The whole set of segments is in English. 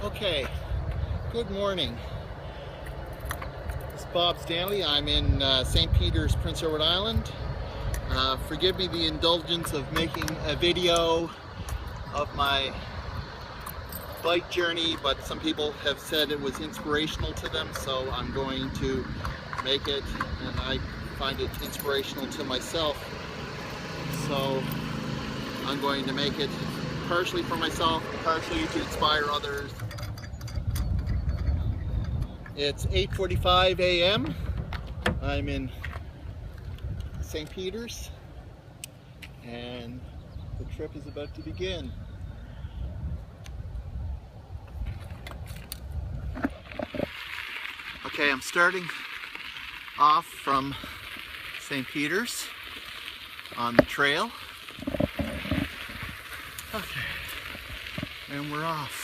Okay, good morning. This is Bob Stanley. I'm in St. Peter's, Prince Edward Island. Forgive me the indulgence of making a video of my bike journey, but some people have said it was inspirational to them, so I'm going to make it, and I find it inspirational to myself. So I'm going to make it partially for myself, partially to inspire others. It's 8:45 a.m. I'm in St. Peter's and the trip is about to begin. Okay, I'm starting off from St. Peter's on the trail. Okay, and we're off.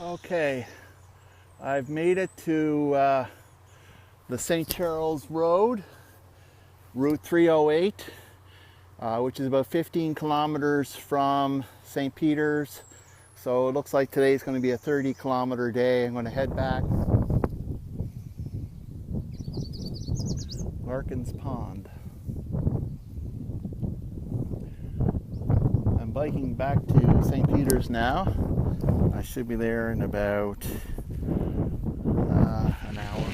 Okay, I've made it to the St. Charles Road, Route 308, which is about 15 kilometers from St. Peter's. So it looks like today is going to be a 30-kilometer day. I'm going to head back. Larkin's Pond. I'm biking back to St. Peter's now. I should be there in about an hour.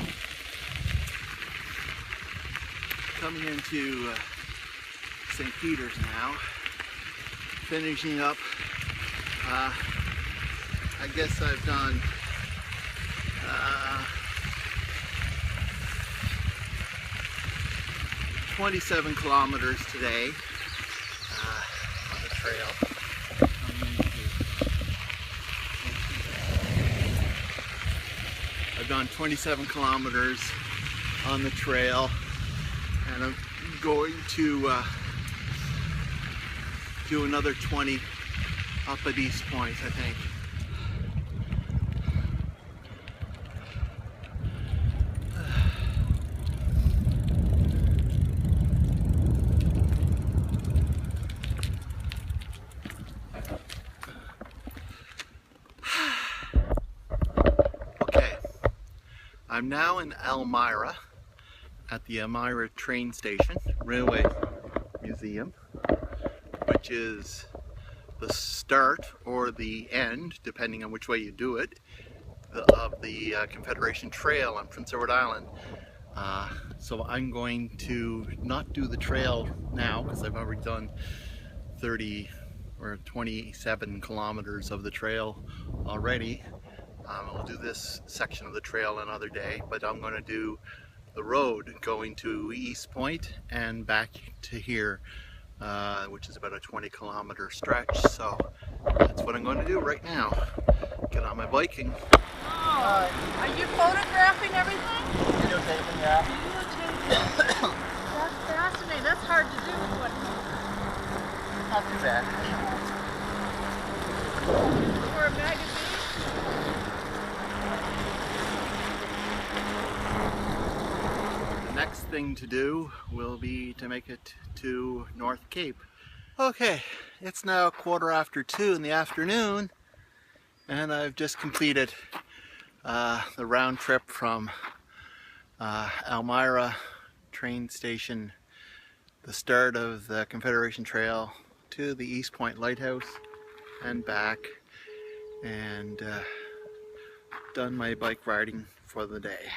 Coming into St. Peter's now, finishing up. I guess I've done 27 kilometers today on the trail. I've done 27 kilometers on the trail, and I'm going to do another 20 up at East Point, I think. I'm now in Elmira at the Elmira train station, railway museum, which is the start or the end, depending on which way you do it, of the Confederation Trail on Prince Edward Island. So I'm going to not do the trail now because I've already done 30 or 27 kilometers of the trail already. I'll do this section of the trail another day, but I'm going to do the road going to East Point and back to here, which is about a 20-kilometer stretch. So that's what I'm going to do right now. Get on my bike and... Oh, are you photographing everything? Videotaping, yeah. Videotaping. That's fascinating. That's hard to do. What? Not too bad. For a magazine? Next thing to do will be to make it to North Cape. Okay, it's now 2:15 in the afternoon, and I've just completed the round trip from Elmira train station, the start of the Confederation Trail, to the East Point Lighthouse and back, and done my bike riding for the day.